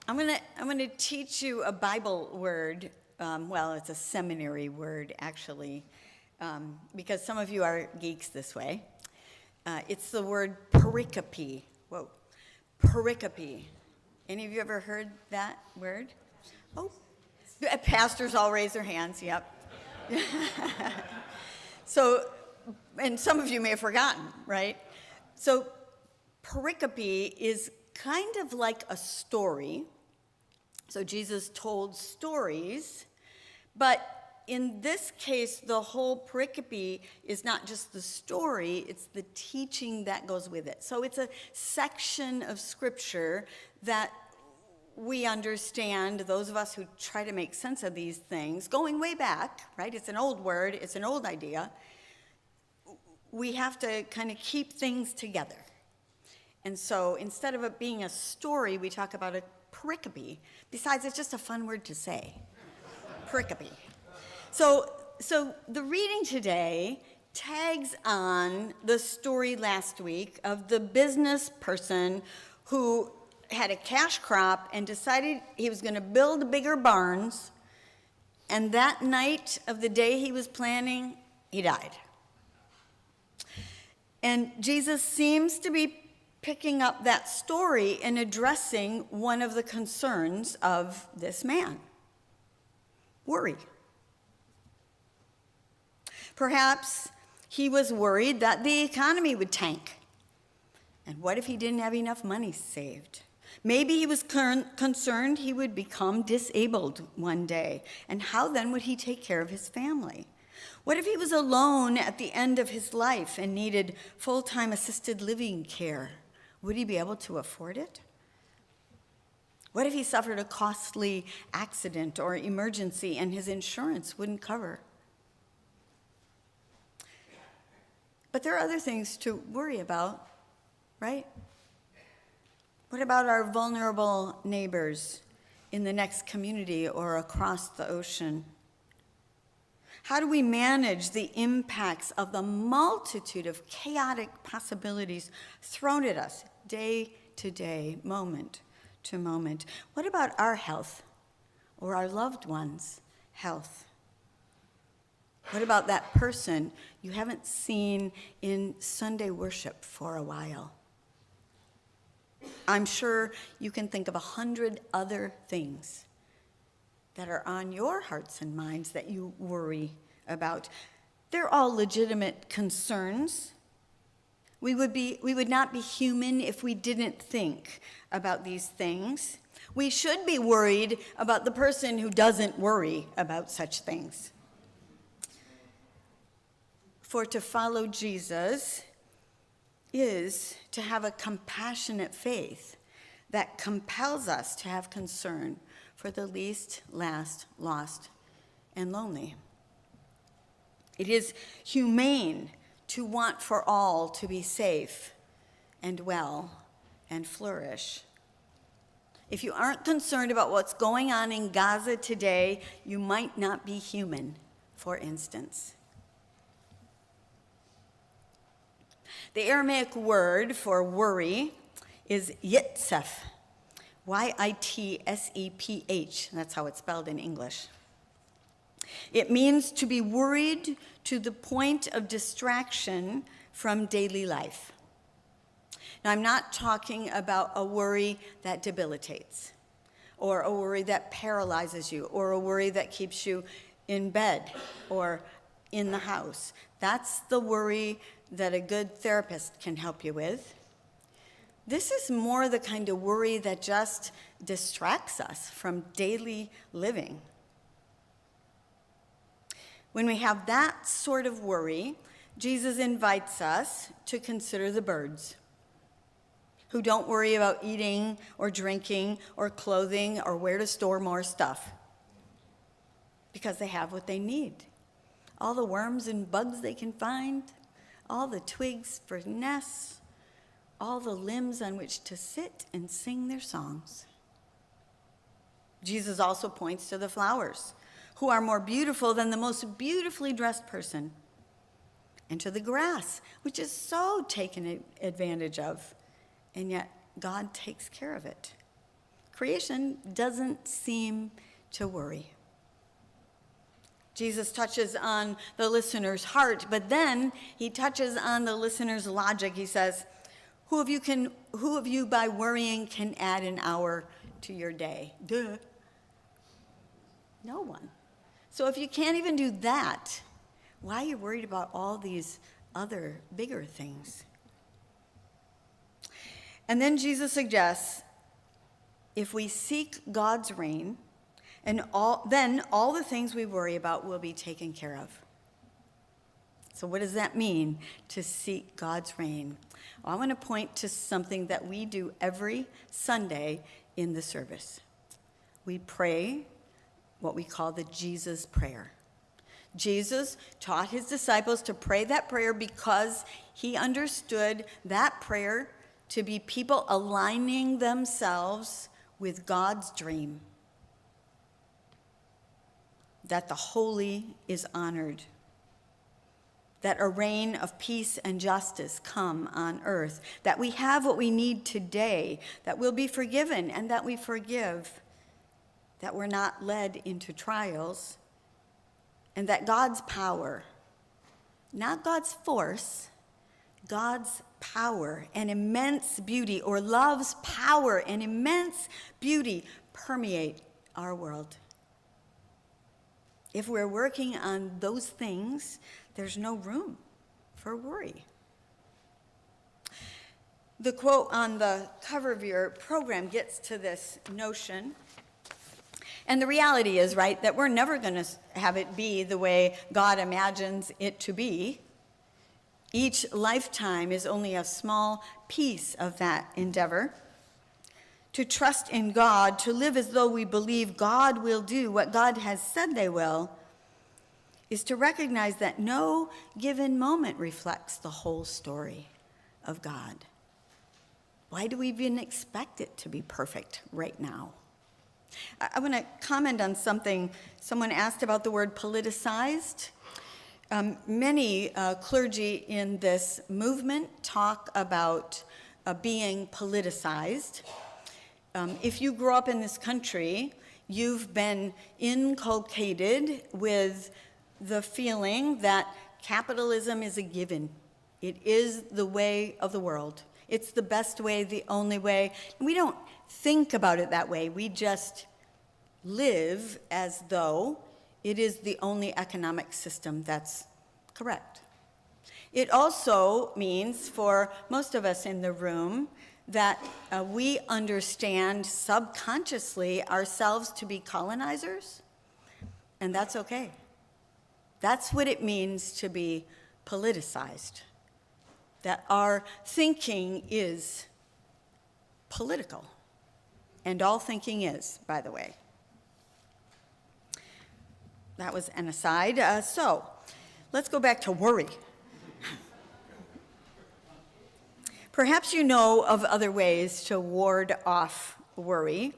I'm gonna teach you a Bible word. Well, it's a seminary word, actually, because some of you are geeks this way. It's the word pericope. Whoa, pericope. Any of you ever heard that word? Oh, pastors all raise their hands, yep. So, and some of you may have forgotten, right? So, pericope is kind of like a story. So Jesus told stories, but in this case, the whole pericope is not just the story, it's the teaching that goes with it. So it's a section of scripture that we understand, those of us who try to make sense of these things, going way back, right? It's an old word, it's an old idea. We have to kind of keep things together. And so instead of it being a story, we talk about a pericope. Besides, it's just a fun word to say, pericope. So the reading today tags on the story last week of the business person who had a cash crop and decided he was going to build bigger barns, and that night of the day he was planning, he died. And Jesus seems to be picking up that story and addressing one of the concerns of this man: worry. Perhaps he was worried that the economy would tank. And what if he didn't have enough money saved? Maybe he was concerned he would become disabled one day. And how then would he take care of his family? What if he was alone at the end of his life and needed full-time assisted living care? Would he be able to afford it? What if he suffered a costly accident or emergency and his insurance wouldn't cover? But there are other things to worry about, right? What about our vulnerable neighbors in the next community or across the ocean? How do we manage the impacts of the multitude of chaotic possibilities thrown at us day to day, moment to moment? What about our health or our loved ones' health? What about that person you haven't seen in Sunday worship for a while? I'm sure you can think of 100 other things that are on your hearts and minds that you worry about. They're all legitimate concerns. We would not be human if we didn't think about these things. We should be worried about the person who doesn't worry about such things. For to follow Jesus is to have a compassionate faith that compels us to have concern for the least, last, lost, and lonely. It is humane to want for all to be safe and well and flourish. If you aren't concerned about what's going on in Gaza today, you might not be human, for instance. The Aramaic word for worry is yitzeph, Y-I-T-S-E-P-H. That's how it's spelled in English. It means to be worried to the point of distraction from daily life. Now, I'm not talking about a worry that debilitates, or a worry that paralyzes you, or a worry that keeps you in bed or in the house. That's the worry that a good therapist can help you with. This is more the kind of worry that just distracts us from daily living. When we have that sort of worry, Jesus invites us to consider the birds, who don't worry about eating or drinking or clothing or where to store more stuff, because they have what they need. All the worms and bugs they can find, all the twigs for nests, all the limbs on which to sit and sing their songs. Jesus also points to the flowers, who are more beautiful than the most beautifully dressed person, and to the grass, which is so taken advantage of, and yet God takes care of it. creation doesn't seem to worry. Jesus touches on the listener's heart, but then he touches on the listener's logic. He says, who of you by worrying can add an hour to your day? Duh. No one. So if you can't even do that, why are you worried about all these other bigger things? And then Jesus suggests, if we seek God's reign, then all the things we worry about will be taken care of. So what does that mean, to seek God's reign? Well, I want to point to something that we do every Sunday in the service. We pray what we call the Jesus prayer. Jesus taught his disciples to pray that prayer because he understood that prayer to be people aligning themselves with God's dream, that the holy is honored, that a reign of peace and justice come on earth, that we have what we need today, that we'll be forgiven and that we forgive, that we're not led into trials, and that God's power, not God's force, God's power and immense beauty, or love's power and immense beauty, permeate our world. If we're working on those things, there's no room for worry. The quote on the cover of your program gets to this notion. And the reality is, right, that we're never going to have it be the way God imagines it to be. Each lifetime is only a small piece of that endeavor. To trust in God, to live as though we believe God will do what God has said they will, is to recognize that no given moment reflects the whole story of God. Why do we even expect it to be perfect right now? I want to comment on something someone asked about the word politicized. Many clergy in this movement talk about being politicized. If you grew up in this country, you've been inculcated with the feeling that capitalism is a given. It is the way of the world. It's the best way, the only way. We don't think about it that way. We just live as though it is the only economic system that's correct. It also means, for most of us in the room, that we understand subconsciously ourselves to be colonizers, and that's okay. That's what it means to be politicized, that our thinking is political, and all thinking is, by the way. That was an aside. So let's go back to worry. Perhaps you know of other ways to ward off worry.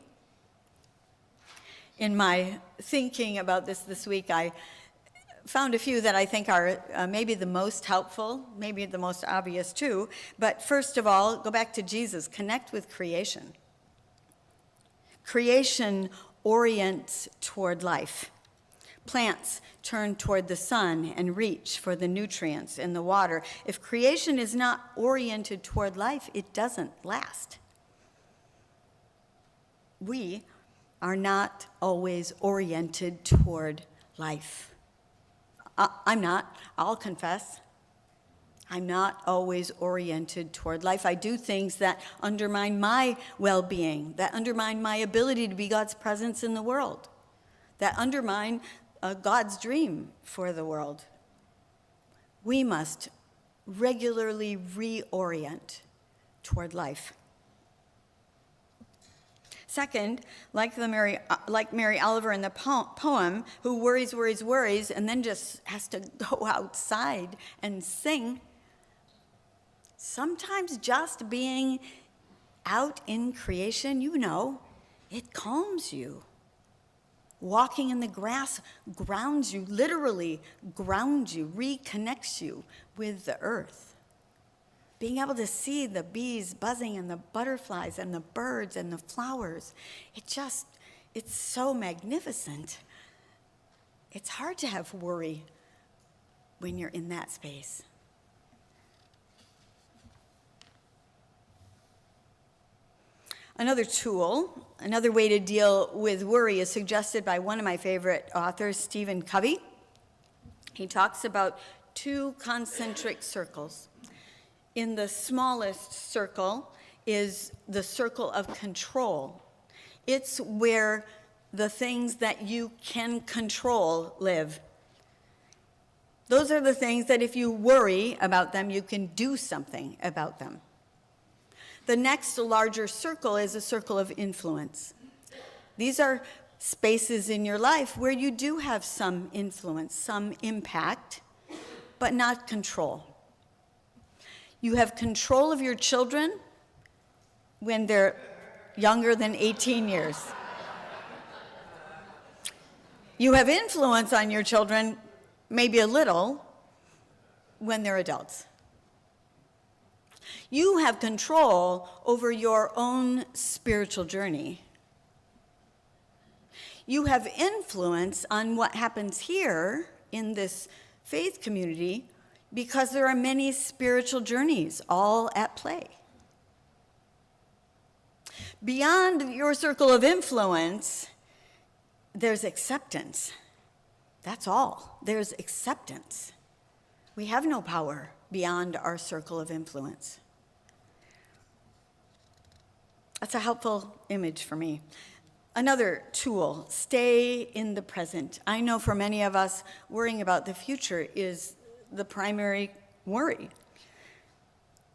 In my thinking about this week, I found a few that I think are maybe the most helpful, maybe the most obvious too. But first of all, go back to Jesus. Connect with creation. Creation orients toward life. Plants turn toward the sun and reach for the nutrients in the water. If creation is not oriented toward life, it doesn't last. We are not always oriented toward life. I'm not, I'll confess. I'm not always oriented toward life. I do things that undermine my well-being, that undermine my ability to be God's presence in the world, that undermine God's dream for the world. We must regularly reorient toward life. Second, like Mary Oliver in the poem, who worries, and then just has to go outside and sing, sometimes just being out in creation, it calms you. Walking in the grass grounds you, literally grounds you, reconnects you with the earth. being able to see the bees buzzing and the butterflies and the birds and the flowers, it's so magnificent. It's hard to have worry when you're in that space. Another tool, another way to deal with worry is suggested by one of my favorite authors, Stephen Covey. He talks about 2 concentric circles. In the smallest circle is the circle of control. It's where the things that you can control live. Those are the things that if you worry about them, you can do something about them. The next larger circle is a circle of influence. These are spaces in your life where you do have some influence, some impact, but not control. You have control of your children when they're younger than 18 years. You have influence on your children, maybe a little, when they're adults. You have control over your own spiritual journey. You have influence on what happens here in this faith community because there are many spiritual journeys all at play. Beyond your circle of influence, there's acceptance. That's all. There's acceptance. We have no power beyond our circle of influence. That's a helpful image for me. Another tool, stay in the present. I know for many of us, worrying about the future is the primary worry.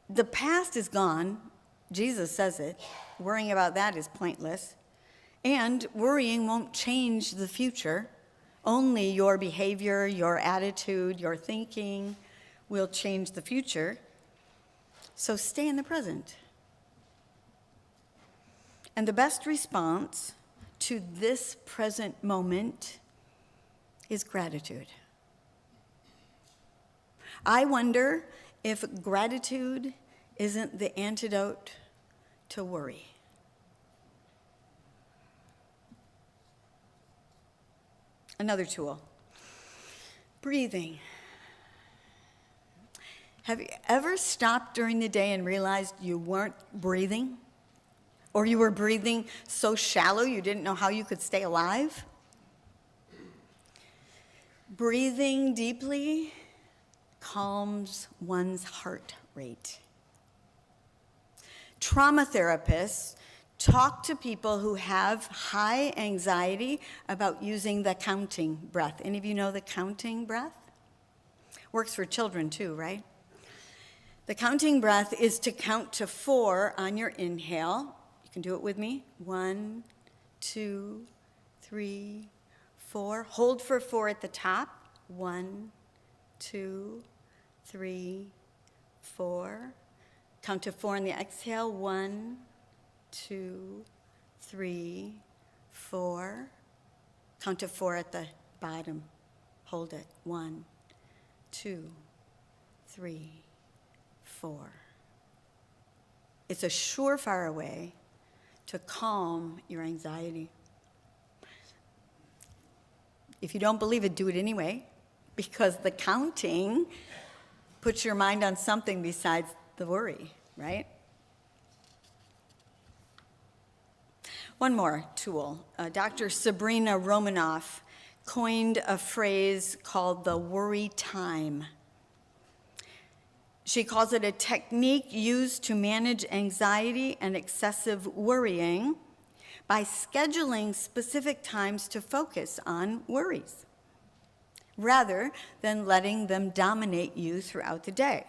The past is gone. Jesus says it. Worrying about that is pointless. And worrying won't change the future. Only your behavior, your attitude, your thinking will change the future. So stay in the present. And the best response to this present moment is gratitude. I wonder if gratitude isn't the antidote to worry. Another tool, breathing. Have you ever stopped during the day and realized you weren't breathing? Or you were breathing so shallow you didn't know how you could stay alive? Breathing deeply calms one's heart rate. Trauma therapists talk to people who have high anxiety about using the counting breath. Any of you know the counting breath? Works for children too, right? The counting breath is to count to 4 on your inhale. You can do it with me. 1, 2, 3, 4. Hold for 4 at the top. 1, 2, 3, 4. Count to 4 on the exhale. 1, 2, 3, 4. Count to 4 at the bottom. Hold it. 1, 2, 3, 4. It's a surefire way to calm your anxiety. If you don't believe it, do it anyway, because the counting puts your mind on something besides the worry, right? One more tool. Dr. Sabrina Romanoff coined a phrase called the worry time. She calls it a technique used to manage anxiety and excessive worrying by scheduling specific times to focus on worries, rather than letting them dominate you throughout the day.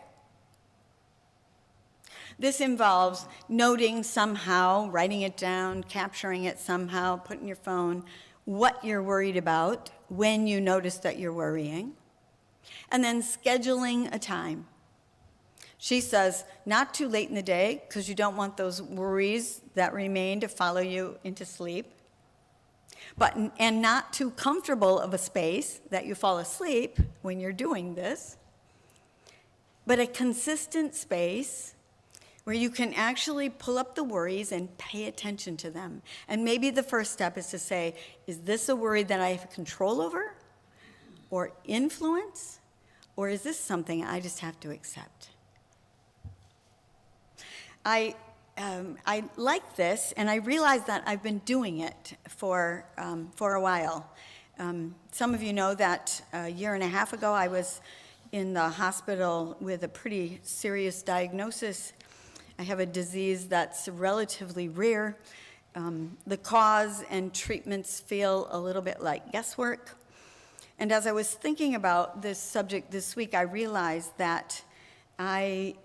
This involves noting somehow, writing it down, capturing it somehow, putting your phone, what you're worried about when you notice that you're worrying, and then scheduling a time. She says, not too late in the day, because you don't want those worries that remain to follow you into sleep, and not too comfortable of a space that you fall asleep when you're doing this. but a consistent space where you can actually pull up the worries and pay attention to them. And maybe the first step is to say, is this a worry that I have control over or influence, or is this something I just have to accept? I like this, and I realize that I've been doing it for a while. Some of you know that a year and a half ago, I was in the hospital with a pretty serious diagnosis. I have a disease that's relatively rare. The cause and treatments feel a little bit like guesswork. And as I was thinking about this subject this week, I realized that I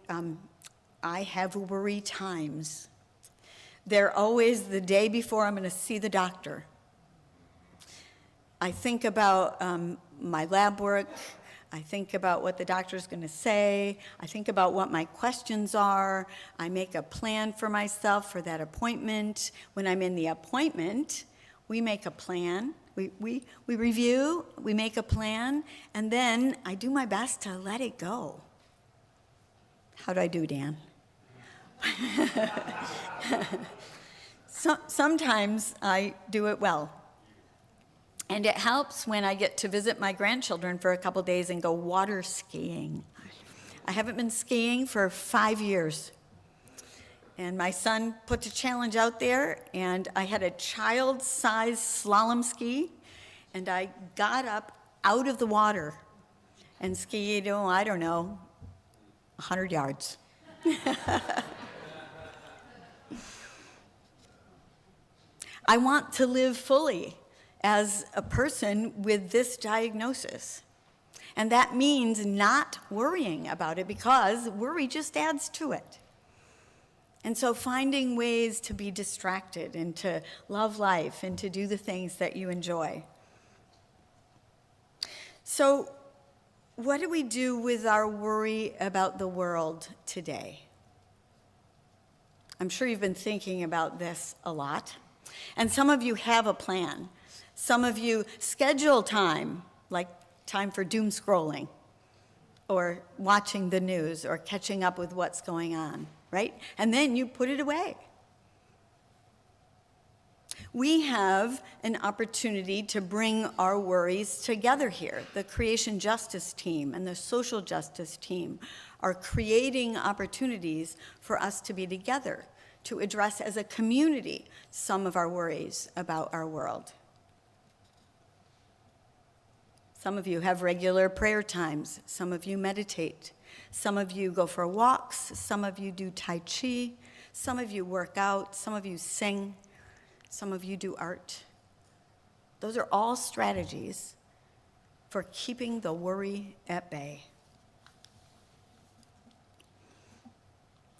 have worry times. They're always the day before I'm going to see the doctor. I think about my lab work. I think about what the doctor's going to say. I think about what my questions are. I make a plan for myself for that appointment. When I'm in the appointment, we make a plan. We review, we make a plan, and then I do my best to let it go. How do I do, Dan? Sometimes I do it well. And it helps when I get to visit my grandchildren for a couple days and go water skiing. I haven't been skiing for 5 years. And my son put a challenge out there, and I had a child-sized slalom ski, and I got up out of the water and skied, I don't know, 100 yards. I want to live fully as a person with this diagnosis. And that means not worrying about it, because worry just adds to it. And so finding ways to be distracted and to love life and to do the things that you enjoy. So what do we do with our worry about the world today? I'm sure you've been thinking about this a lot. And some of you have a plan. Some of you schedule time, like time for doom scrolling or watching the news or catching up with what's going on, right? And then you put it away. We have an opportunity to bring our worries together here. The creation justice team and the social justice team are creating opportunities for us to be together, to address as a community some of our worries about our world. Some of you have regular prayer times. Some of you meditate. Some of you go for walks. Some of you do Tai Chi. Some of you work out. Some of you sing. Some of you do art. Those are all strategies for keeping the worry at bay.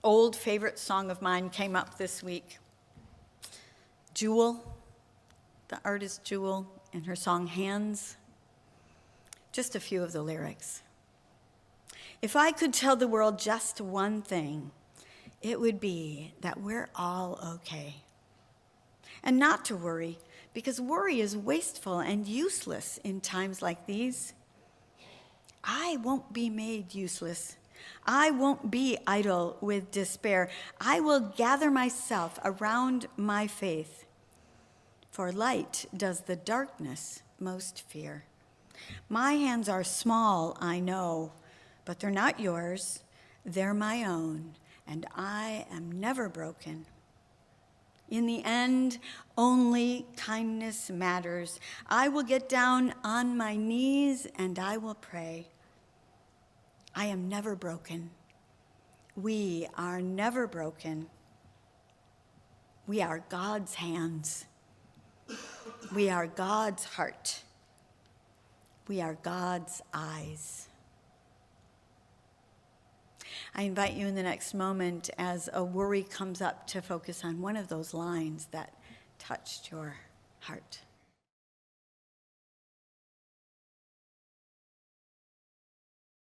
Old favorite song of mine came up this week. Jewel, the artist Jewel, in her song Hands. Just a few of the lyrics. If I could tell the world just one thing, it would be that we're all okay. And not to worry, because worry is wasteful and useless in times like these. I won't be made useless. I won't be idle with despair. I will gather myself around my faith, for light does the darkness most fear. My hands are small, I know, but they're not yours. They're my own, and I am never broken. In the end, only kindness matters. I will get down on my knees and I will pray. I am never broken. We are never broken. We are God's hands. We are God's heart. We are God's eyes. I invite you in the next moment, as a worry comes up, to focus on one of those lines that touched your heart.